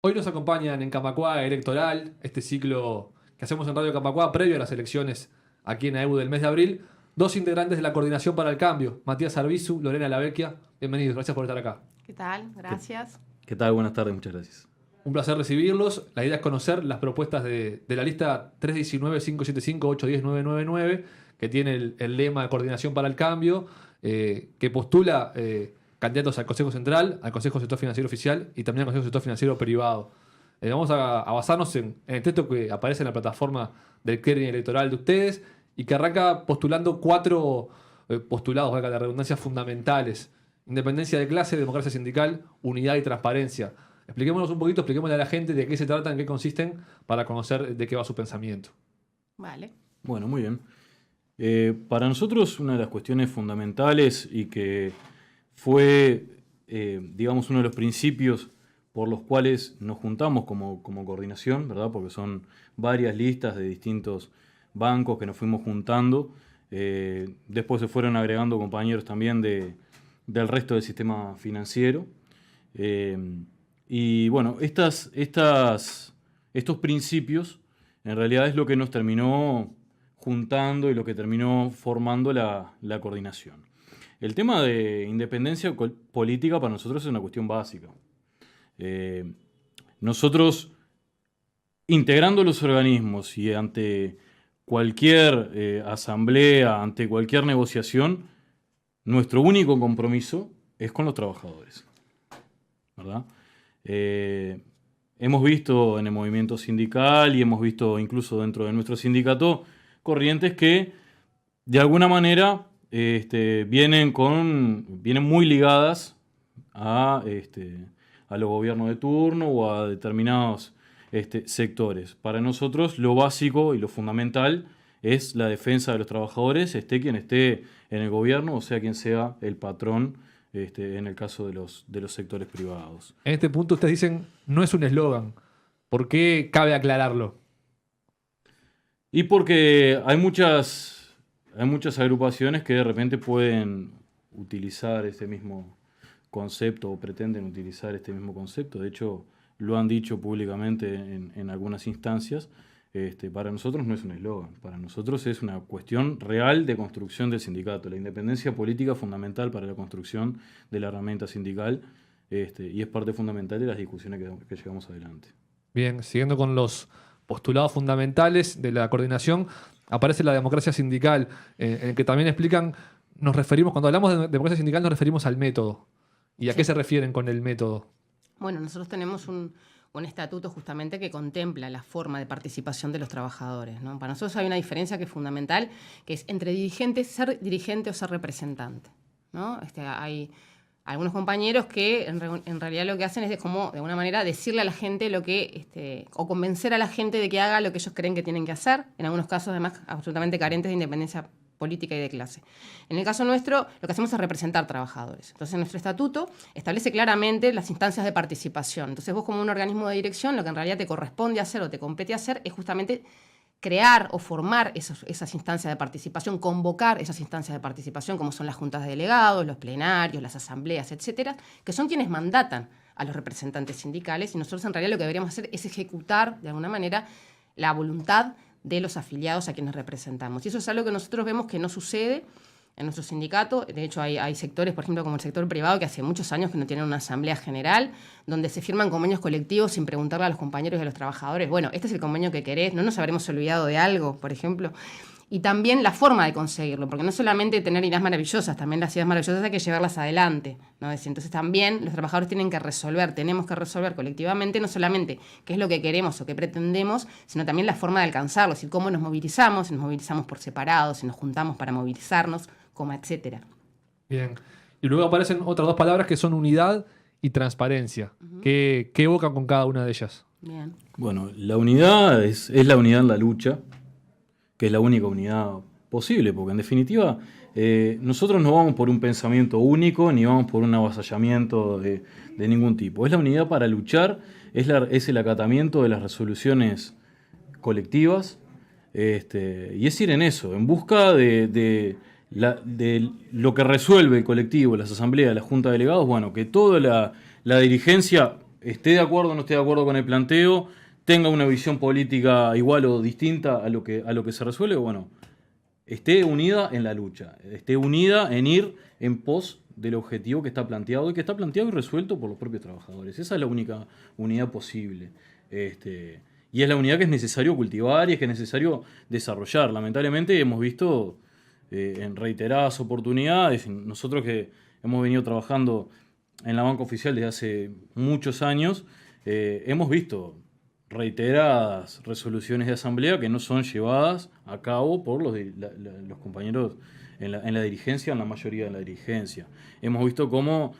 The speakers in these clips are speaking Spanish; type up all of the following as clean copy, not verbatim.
Hoy nos acompañan en Camacuá Electoral, este ciclo que hacemos en Radio Camacuá previo a las elecciones aquí en AEBU del mes de abril, dos integrantes de la Coordinación para el Cambio, Matías Arbizu, Lorena Lavecchia. Bienvenidos, gracias por estar acá. ¿Qué tal? Gracias. ¿Qué tal? Buenas tardes, muchas gracias. Un placer recibirlos. La idea es conocer las propuestas de la lista 319-575-810-999, que tiene el lema de Coordinación para el Cambio, que postula candidatos al Consejo Central, al Consejo Sector Financiero Oficial y también al Consejo Sector Financiero Privado. Vamos a basarnos en el texto que aparece en la plataforma del clearing electoral de ustedes y que arranca postulando cuatro postulados, valga la redundancia, fundamentales: independencia de clase, democracia sindical, unidad y transparencia. Expliquémonos un poquito, expliquémosle a la gente de qué se tratan, en qué consisten, para conocer de qué va su pensamiento. Vale. Bueno, muy bien. Para nosotros una de las cuestiones fundamentales y que fue, digamos, uno de los principios por los cuales nos juntamos como coordinación, ¿verdad? Porque son varias listas de distintos bancos que nos fuimos juntando. Después se fueron agregando compañeros también del resto del sistema financiero. Y bueno, estos principios en realidad es lo que nos terminó juntando y lo que terminó formando la coordinación. El tema de independencia política para nosotros es una cuestión básica. Nosotros, integrando los organismos y ante cualquier asamblea, ante cualquier negociación, nuestro único compromiso es con los trabajadores, ¿verdad? Hemos visto en el movimiento sindical y hemos visto incluso dentro de nuestro sindicato corrientes que de alguna manera vienen muy ligadas a los gobiernos de turno o a determinados sectores. Para nosotros lo básico y lo fundamental es la defensa de los trabajadores, esté quien esté en el gobierno o sea quien sea el patrón en el caso de los sectores privados. En este punto ustedes dicen, no es un eslogan. ¿Por qué cabe aclararlo? Y porque hay muchas agrupaciones que de repente pueden utilizar este mismo concepto o pretenden utilizar este mismo concepto. De hecho, lo han dicho públicamente en algunas instancias. Para nosotros no es un eslogan, para nosotros es una cuestión real de construcción del sindicato. La independencia política es fundamental para la construcción de la herramienta sindical y es parte fundamental de las discusiones que llevamos adelante. Bien, siguiendo con los postulados fundamentales de la coordinación, aparece la democracia sindical, en el que también explican, cuando hablamos de democracia sindical nos referimos al método. ¿Y a qué se refieren con el método? Bueno, nosotros tenemos un estatuto justamente que contempla la forma de participación de los trabajadores, ¿no? Para nosotros hay una diferencia que es fundamental, que es entre ser dirigente o ser representante, ¿no? Hay algunos compañeros que en realidad lo que hacen es como, de alguna manera, decirle a la gente o convencer a la gente de que haga lo que ellos creen que tienen que hacer, en algunos casos además absolutamente carentes de independencia política y de clase. En el caso nuestro, lo que hacemos es representar trabajadores. Entonces, nuestro estatuto establece claramente las instancias de participación. Entonces, vos como un organismo de dirección, lo que en realidad te corresponde hacer o te compete hacer es justamente crear o formar esas instancias de participación, convocar esas instancias de participación, como son las juntas de delegados, los plenarios, las asambleas, etcétera, que son quienes mandatan a los representantes sindicales, y nosotros en realidad lo que deberíamos hacer es ejecutar, de alguna manera, la voluntad de los afiliados a quienes representamos. Y eso es algo que nosotros vemos que no sucede en nuestro sindicato. De hecho, hay sectores, por ejemplo, como el sector privado, que hace muchos años que no tienen una asamblea general, donde se firman convenios colectivos sin preguntarle a los compañeros y a los trabajadores, bueno, este es el convenio que querés, no nos habremos olvidado de algo, por ejemplo. Y también la forma de conseguirlo, porque no solamente tener ideas maravillosas, también las ideas maravillosas hay que llevarlas adelante, ¿no? Entonces también los trabajadores tenemos que resolver colectivamente, no solamente qué es lo que queremos o qué pretendemos, sino también la forma de alcanzarlo, es decir, cómo nos movilizamos, si nos movilizamos por separado, si nos juntamos para movilizarnos, etcétera. Bien. Y luego aparecen otras dos palabras que son unidad y transparencia. Uh-huh. ¿Qué evocan con cada una de ellas? Bien. Bueno, la unidad es la unidad en la lucha, que es la única unidad posible, porque en definitiva nosotros no vamos por un pensamiento único ni vamos por un avasallamiento de ningún tipo. Es la unidad para luchar, es el acatamiento de las resoluciones colectivas y es ir en eso, en busca de lo que resuelve el colectivo, las asambleas, la junta de delegados, bueno, que toda la dirigencia esté de acuerdo o no esté de acuerdo con el planteo, tenga una visión política igual o distinta a lo que se resuelve, bueno, esté unida en la lucha, esté unida en ir en pos del objetivo que está planteado y resuelto por los propios trabajadores. Esa es la única unidad posible. Y es la unidad que es necesario cultivar y es que es necesario desarrollar. Lamentablemente hemos visto en reiteradas oportunidades, nosotros que hemos venido trabajando en la banca oficial desde hace muchos años, hemos visto reiteradas resoluciones de asamblea que no son llevadas a cabo por los compañeros en la dirigencia, en la mayoría de la dirigencia. Hemos visto cómo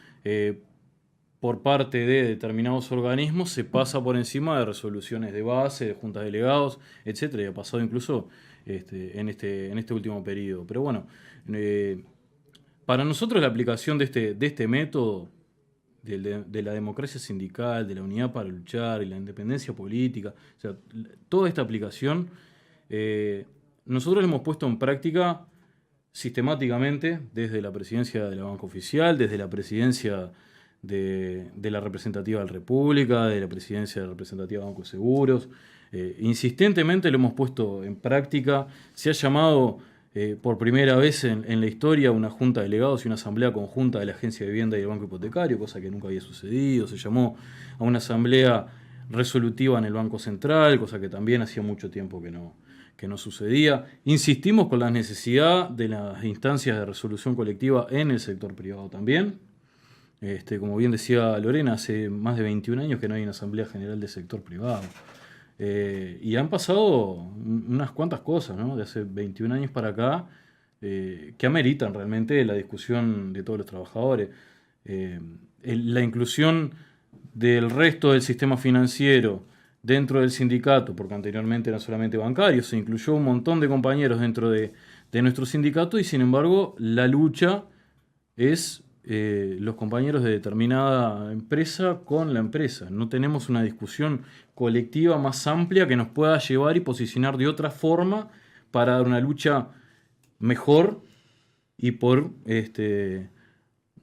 por parte de determinados organismos se pasa por encima de resoluciones de base, de juntas de delegados, etcétera, y ha pasado incluso en este último periodo. Pero bueno, para nosotros la aplicación de este método de la democracia sindical, de la unidad para luchar y la independencia política, o sea, toda esta aplicación, nosotros la hemos puesto en práctica sistemáticamente desde la presidencia de la banca oficial, desde la presidencia de la representativa de la República, de la presidencia de la representativa de Banco de Seguros. Insistentemente lo hemos puesto en práctica. Se ha llamado por primera vez en la historia una junta de delegados y una asamblea conjunta de la Agencia de Vivienda y el Banco Hipotecario, cosa que nunca había sucedido. Se llamó a una asamblea resolutiva en el Banco Central, cosa que también hacía mucho tiempo que no sucedía. Insistimos con la necesidad de las instancias de resolución colectiva en el sector privado también. Como bien decía Lorena, hace más de 21 años que no hay una asamblea general del sector privado. Y han pasado unas cuantas cosas, ¿no? De hace 21 años para acá que ameritan realmente la discusión de todos los trabajadores. La inclusión del resto del sistema financiero dentro del sindicato, porque anteriormente era solamente bancario, se incluyó un montón de compañeros dentro de nuestro sindicato y sin embargo la lucha es los compañeros de determinada empresa con la empresa. No tenemos una discusión colectiva más amplia que nos pueda llevar y posicionar de otra forma para dar una lucha mejor y por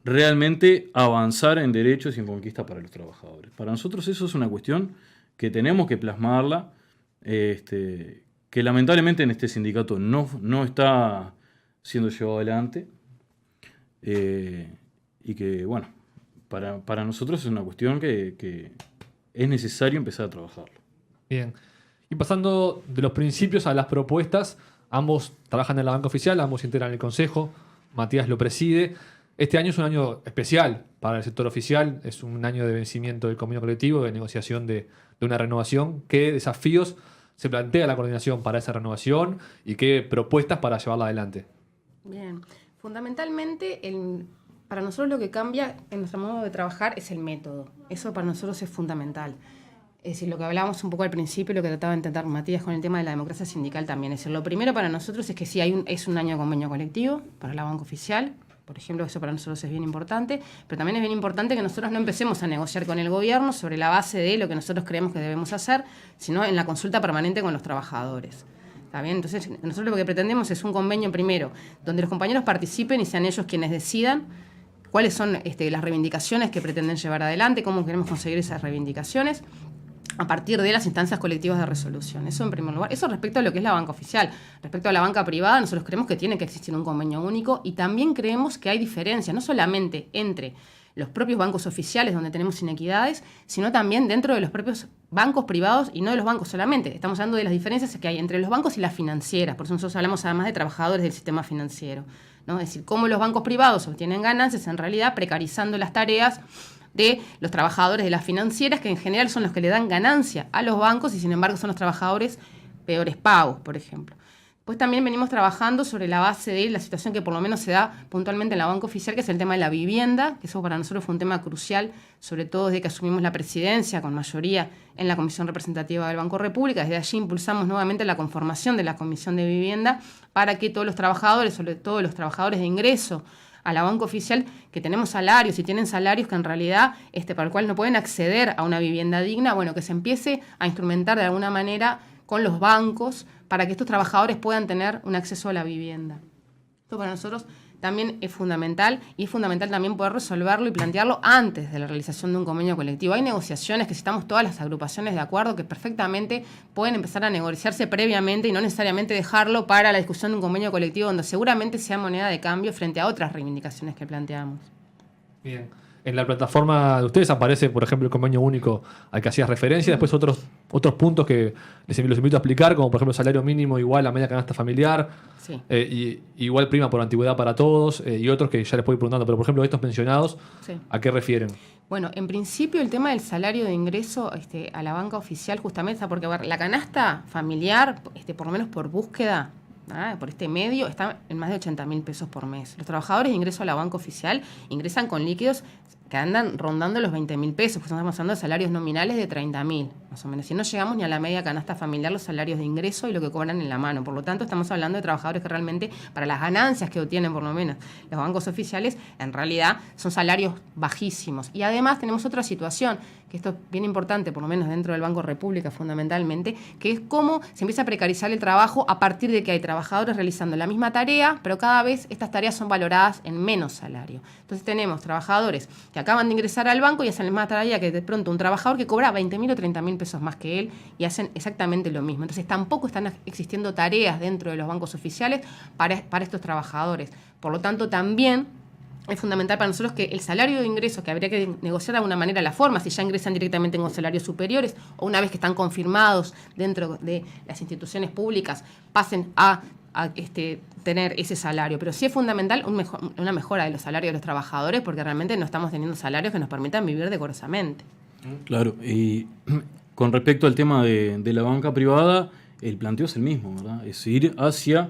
realmente avanzar en derechos y en conquistas para los trabajadores. Para nosotros eso es una cuestión que tenemos que plasmarla, que lamentablemente en este sindicato no está siendo llevado adelante. Y que, bueno, para nosotros es una cuestión que es necesario empezar a trabajarlo. Bien. Y pasando de los principios a las propuestas, ambos trabajan en la banca oficial, ambos integran el consejo, Matías lo preside. Este año es un año especial para el sector oficial, es un año de vencimiento del convenio colectivo, de negociación de una renovación. ¿Qué desafíos se plantea la coordinación para esa renovación y qué propuestas para llevarla adelante? Bien, fundamentalmente para nosotros lo que cambia en nuestro modo de trabajar es el método. Eso para nosotros es fundamental. Es decir, lo que hablábamos un poco al principio, lo que trataba de intentar Matías con el tema de la democracia sindical también. Es decir, lo primero para nosotros es que sí es un año de convenio colectivo para la banca oficial. Por ejemplo, eso para nosotros es bien importante. Pero también es bien importante que nosotros no empecemos a negociar con el gobierno sobre la base de lo que nosotros creemos que debemos hacer, sino en la consulta permanente con los trabajadores. ¿Está bien? Entonces, nosotros lo que pretendemos es un convenio primero, donde los compañeros participen y sean ellos quienes decidan cuáles son las reivindicaciones que pretenden llevar adelante, cómo queremos conseguir esas reivindicaciones a partir de las instancias colectivas de resolución. Eso en primer lugar. Eso respecto a lo que es la banca oficial. Respecto a la banca privada, nosotros creemos que tiene que existir un convenio único y también creemos que hay diferencias, no solamente entre los propios bancos oficiales donde tenemos inequidades, sino también dentro de los propios bancos privados y no de los bancos solamente. Estamos hablando de las diferencias que hay entre los bancos y las financieras. Por eso nosotros hablamos además de trabajadores del sistema financiero, ¿no? Es decir, cómo los bancos privados obtienen ganancias, en realidad precarizando las tareas de los trabajadores de las financieras, que en general son los que le dan ganancia a los bancos y sin embargo son los trabajadores peores pagos, por ejemplo. Pues también venimos trabajando sobre la base de la situación que por lo menos se da puntualmente en la banca oficial, que es el tema de la vivienda, que eso para nosotros fue un tema crucial, sobre todo desde que asumimos la presidencia con mayoría en la Comisión Representativa del Banco República. Desde allí impulsamos nuevamente la conformación de la Comisión de Vivienda para que todos los trabajadores, sobre todo los trabajadores de ingreso a la banca oficial, que tenemos salarios y tienen salarios que en realidad para el cual no pueden acceder a una vivienda digna, bueno, que se empiece a instrumentar de alguna manera con los bancos para que estos trabajadores puedan tener un acceso a la vivienda. Esto para nosotros también es fundamental, y es fundamental también poder resolverlo y plantearlo antes de la realización de un convenio colectivo. Hay negociaciones que si estamos todas las agrupaciones de acuerdo que perfectamente pueden empezar a negociarse previamente y no necesariamente dejarlo para la discusión de un convenio colectivo donde seguramente sea moneda de cambio frente a otras reivindicaciones que planteamos. Bien. En la plataforma de ustedes aparece, por ejemplo, el convenio único al que hacías referencia, después otros puntos que los invito a explicar, como por ejemplo salario mínimo igual a media canasta familiar, Sí. y igual prima por antigüedad para todos, y otros que ya les voy preguntando, pero por ejemplo estos mencionados, Sí. ¿a qué refieren? Bueno, en principio el tema del salario de ingreso a la banca oficial justamente está porque a ver, la canasta familiar, por lo menos por búsqueda, por este medio, está en más de 80.000 pesos por mes. Los trabajadores de ingreso a la banca oficial ingresan con líquidos que andan rondando los 20.000 pesos, pues estamos hablando de salarios nominales de 30.000, más o menos. Si no llegamos ni a la media canasta familiar los salarios de ingreso y lo que cobran en la mano. Por lo tanto, estamos hablando de trabajadores que realmente, para las ganancias que obtienen por lo menos los bancos oficiales, en realidad son salarios bajísimos. Y además tenemos otra situación, que esto es bien importante, por lo menos dentro del Banco República fundamentalmente, que es cómo se empieza a precarizar el trabajo a partir de que hay trabajadores realizando la misma tarea, pero cada vez estas tareas son valoradas en menos salario. Entonces tenemos trabajadores que acaban de ingresar al banco y hacen la misma tarea que de pronto un trabajador que cobra 20.000 o 30.000 pesos más que él y hacen exactamente lo mismo. Entonces tampoco están existiendo tareas dentro de los bancos oficiales para estos trabajadores. Por lo tanto, también es fundamental para nosotros que el salario de ingresos, que habría que negociar de alguna manera la forma, si ya ingresan directamente con salarios superiores o una vez que están confirmados dentro de las instituciones públicas, pasen a tener ese salario. Pero sí es fundamental una mejora de los salarios de los trabajadores porque realmente no estamos teniendo salarios que nos permitan vivir decorosamente. Claro, y con respecto al tema de la banca privada, el planteo es el mismo, ¿verdad? Es ir hacia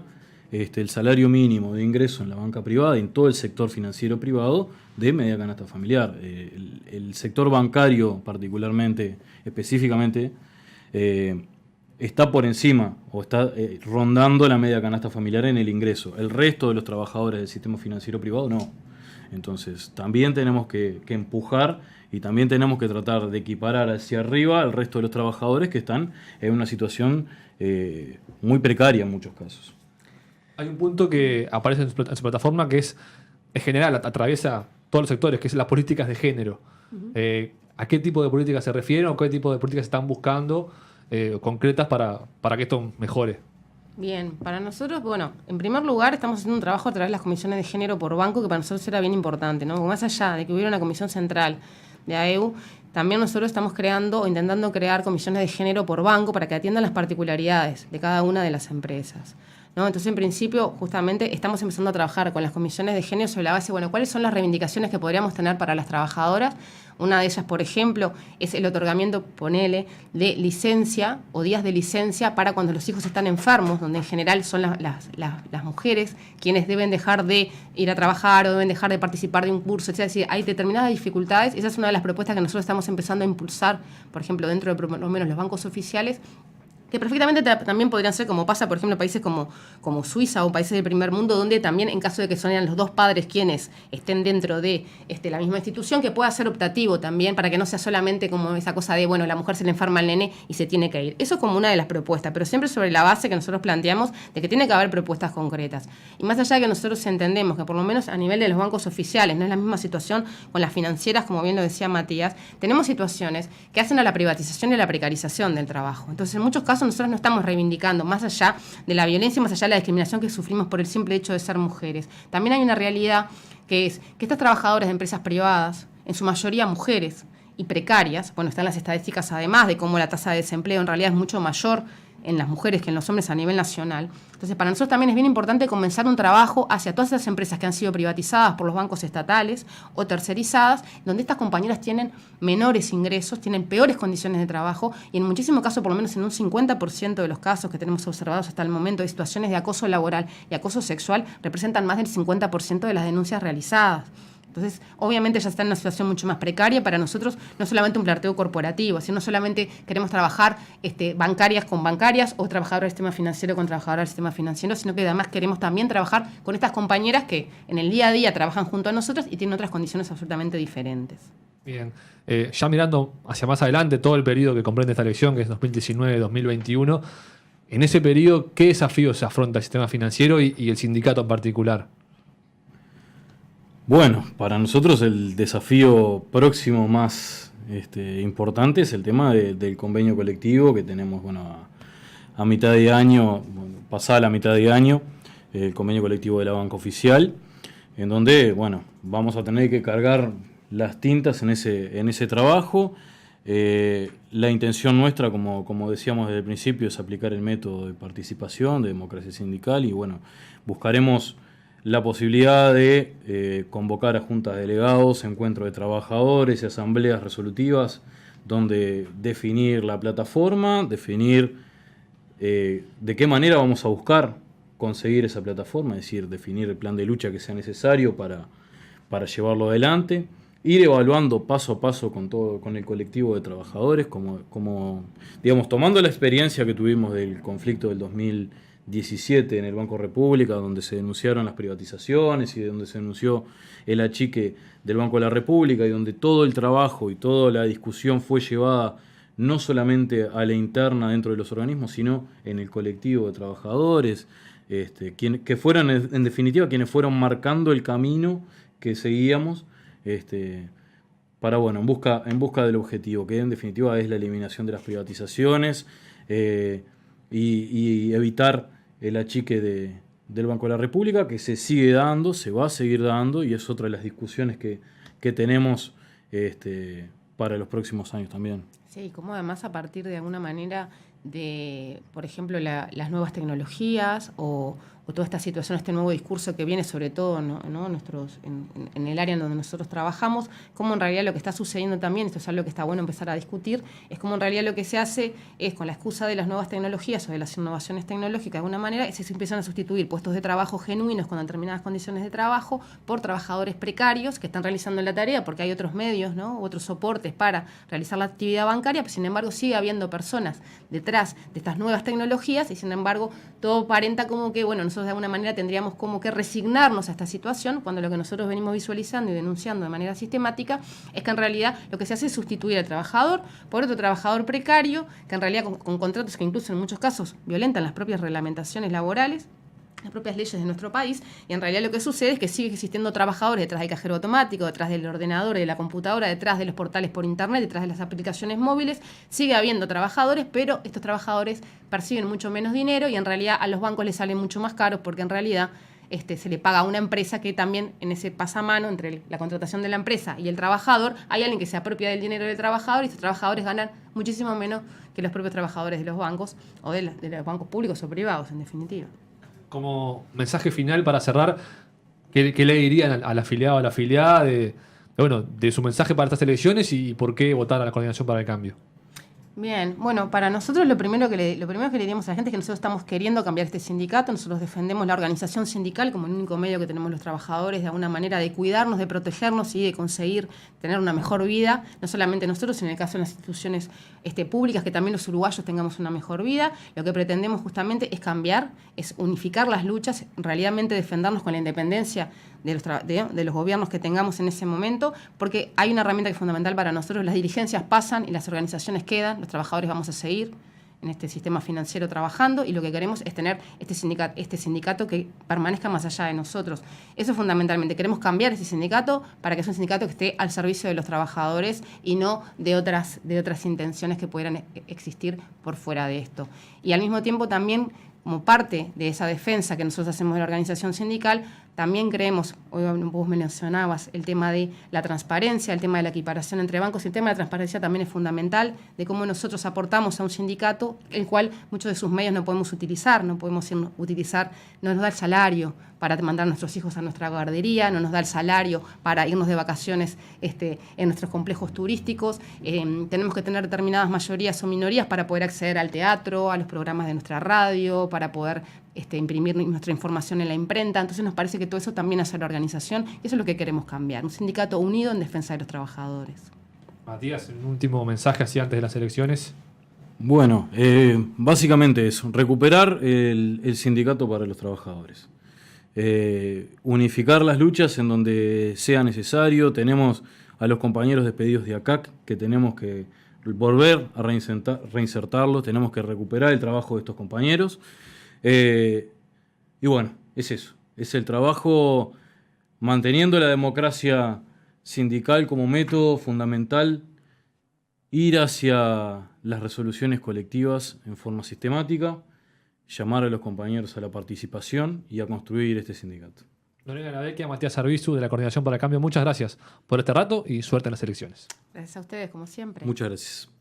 el salario mínimo de ingreso en la banca privada, en todo el sector financiero privado, de media canasta familiar. El sector bancario particularmente, específicamente, está por encima o está rondando la media canasta familiar en el ingreso. El resto de los trabajadores del sistema financiero privado no. Entonces, también tenemos que empujar y también tenemos que tratar de equiparar hacia arriba al resto de los trabajadores que están en una situación muy precaria en muchos casos. Hay un punto que aparece en su plataforma que es general, atraviesa todos los sectores, que es las políticas de género. ¿A qué tipo de políticas se refieren o qué tipo de políticas están buscando concretas para que esto mejore? Bien, para nosotros, bueno, en primer lugar estamos haciendo un trabajo a través de las comisiones de género por banco que para nosotros era bien importante, ¿no? Porque más allá de que hubiera una comisión central de AEU, también nosotros estamos creando o intentando crear comisiones de género por banco para que atiendan las particularidades de cada una de las empresas, ¿no? Entonces, en principio, justamente estamos empezando a trabajar con las comisiones de género sobre la base, bueno, ¿cuáles son las reivindicaciones que podríamos tener para las trabajadoras? Una de ellas, por ejemplo, es el otorgamiento, ponele, de licencia o días de licencia para cuando los hijos están enfermos, donde en general son las mujeres quienes deben dejar de ir a trabajar o deben dejar de participar de un curso, etc. Es decir, hay determinadas dificultades. Esa es una de las propuestas que nosotros estamos empezando a impulsar, por ejemplo, dentro de por lo menos los bancos oficiales, que perfectamente también podrían ser como pasa, por ejemplo, en países como Suiza o países del primer mundo, donde también en caso de que sean los dos padres quienes estén dentro de la misma institución, que pueda ser optativo también, para que no sea solamente como esa cosa de, bueno, la mujer se le enferma al nene y se tiene que ir. Eso es como una de las propuestas, pero siempre sobre la base que nosotros planteamos de que tiene que haber propuestas concretas. Y más allá de que nosotros entendemos que por lo menos a nivel de los bancos oficiales, no es la misma situación con las financieras, como bien lo decía Matías, tenemos situaciones que hacen a la privatización y a la precarización del trabajo. Entonces, en muchos casos nosotros no estamos reivindicando, más allá de la violencia, más allá de la discriminación que sufrimos por el simple hecho de ser mujeres. También hay una realidad que es que estas trabajadoras de empresas privadas, en su mayoría mujeres y precarias, bueno, están las estadísticas además de cómo la tasa de desempleo en realidad es mucho mayor en las mujeres que en los hombres a nivel nacional. Entonces, para nosotros también es bien importante comenzar un trabajo hacia todas esas empresas que han sido privatizadas por los bancos estatales o tercerizadas, donde estas compañeras tienen menores ingresos, tienen peores condiciones de trabajo y en muchísimos casos, por lo menos en un 50% de los casos que tenemos observados hasta el momento de situaciones de acoso laboral y acoso sexual, representan más del 50% de las denuncias realizadas. Entonces, obviamente ya está en una situación mucho más precaria. Para nosotros no solamente un planteo corporativo, sino no solamente queremos trabajar bancarias con bancarias o trabajadoras del sistema financiero con trabajadoras del sistema financiero, sino que además queremos también trabajar con estas compañeras que en el día a día trabajan junto a nosotros y tienen otras condiciones absolutamente diferentes. Bien. Ya mirando hacia más adelante todo el periodo que comprende esta elección, que es 2019-2021, en ese periodo, ¿qué desafíos se afronta el sistema financiero y el sindicato en particular? Bueno, para nosotros el desafío próximo más importante es el tema del convenio colectivo que tenemos, bueno, a mitad de año, bueno, pasada la mitad de año, el convenio colectivo de la banca oficial, en donde, bueno, vamos a tener que cargar las tintas en ese trabajo. La intención nuestra, como decíamos desde el principio, es aplicar el método de participación, de democracia sindical, y bueno, buscaremos la posibilidad de convocar a juntas de delegados, encuentros de trabajadores y asambleas resolutivas, donde definir la plataforma, definir de qué manera vamos a buscar conseguir esa plataforma, es decir, definir el plan de lucha que sea necesario para llevarlo adelante, ir evaluando paso a paso con el colectivo de trabajadores, como digamos, tomando la experiencia que tuvimos del conflicto del 2017 en el Banco República, donde se denunciaron las privatizaciones y donde se denunció el achique del Banco de la República y donde todo el trabajo y toda la discusión fue llevada no solamente a la interna dentro de los organismos, sino en el colectivo de trabajadores, que fueron en definitiva quienes fueron marcando el camino que seguíamos para, bueno, en busca del objetivo, que en definitiva es la eliminación de las privatizaciones y evitar el achique del Banco de la República, que se sigue dando, se va a seguir dando, y es otra de las discusiones que tenemos para los próximos años también. Sí, como además a partir de alguna manera de, por ejemplo, las nuevas tecnologías o toda esta situación, este nuevo discurso que viene sobre todo en el área en donde nosotros trabajamos, como en realidad lo que está sucediendo también, esto es algo que está bueno empezar a discutir, es como en realidad lo que se hace es con la excusa de las nuevas tecnologías o de las innovaciones tecnológicas de alguna manera, se empiezan a sustituir puestos de trabajo genuinos con determinadas condiciones de trabajo por trabajadores precarios que están realizando la tarea porque hay otros medios, ¿no?, otros soportes para realizar la actividad bancaria, pero sin embargo sigue habiendo personas detrás de estas nuevas tecnologías y sin embargo todo aparenta como que, bueno, nosotros de alguna manera tendríamos como que resignarnos a esta situación cuando lo que nosotros venimos visualizando y denunciando de manera sistemática es que en realidad lo que se hace es sustituir al trabajador por otro trabajador precario que en realidad con contratos que incluso en muchos casos violentan las propias reglamentaciones laborales, las propias leyes de nuestro país, y en realidad lo que sucede es que sigue existiendo trabajadores detrás del cajero automático, detrás del ordenador y de la computadora, detrás de los portales por internet, detrás de las aplicaciones móviles, sigue habiendo trabajadores, pero estos trabajadores perciben mucho menos dinero y en realidad a los bancos les salen mucho más caros porque en realidad se le paga a una empresa que también en ese pasamano entre la contratación de la empresa y el trabajador hay alguien que se apropia del dinero del trabajador y estos trabajadores ganan muchísimo menos que los propios trabajadores de los bancos o de los bancos públicos o privados en definitiva. Como mensaje final para cerrar, ¿qué le dirían al afiliado o a la afiliada de su mensaje para estas elecciones y por qué votar a la Coordinación para el Cambio? Bien, bueno, para nosotros lo primero que le diríamos a la gente es que nosotros estamos queriendo cambiar este sindicato, nosotros defendemos la organización sindical como el único medio que tenemos los trabajadores de alguna manera de cuidarnos, de protegernos y de conseguir tener una mejor vida, no solamente nosotros, sino en el caso de las instituciones públicas, que también los uruguayos tengamos una mejor vida. Lo que pretendemos justamente es cambiar, es unificar las luchas, realmente defendernos con la independencia de los gobiernos que tengamos en ese momento, porque hay una herramienta que es fundamental para nosotros, las dirigencias pasan y las organizaciones quedan, los trabajadores vamos a seguir en este sistema financiero trabajando y lo que queremos es tener este sindicato que permanezca más allá de nosotros. Eso fundamentalmente, queremos cambiar ese sindicato para que sea un sindicato que esté al servicio de los trabajadores y no de otras intenciones que pudieran existir por fuera de esto. Y al mismo tiempo también, como parte de esa defensa que nosotros hacemos de la organización sindical, también creemos, hoy vos mencionabas, el tema de la transparencia, el tema de la equiparación entre bancos, y el tema de la transparencia también es fundamental, de cómo nosotros aportamos a un sindicato, el cual muchos de sus medios no podemos utilizar, no nos da el salario para mandar a nuestros hijos a nuestra guardería, no nos da el salario para irnos de vacaciones en nuestros complejos turísticos, tenemos que tener determinadas mayorías o minorías para poder acceder al teatro, a los programas de nuestra radio, para poder imprimir nuestra información en la imprenta. Entonces nos parece que todo eso también hace la organización y eso es lo que queremos cambiar, un sindicato unido en defensa de los trabajadores. Matías, un último mensaje así antes de las elecciones. Bueno, básicamente eso, recuperar el sindicato para los trabajadores. Unificar las luchas en donde sea necesario. Tenemos a los compañeros despedidos de ACAC que tenemos que volver a reinsertarlos, tenemos que recuperar el trabajo de estos compañeros. Y bueno, es eso, es el trabajo manteniendo la democracia sindical como método fundamental, ir hacia las resoluciones colectivas en forma sistemática, llamar a los compañeros a la participación y a construir este sindicato. Lorena Lavecchia, Matías Arbizu, de la Coordinación para el Cambio, muchas gracias por este rato y suerte en las elecciones. Gracias a ustedes, como siempre. Muchas gracias.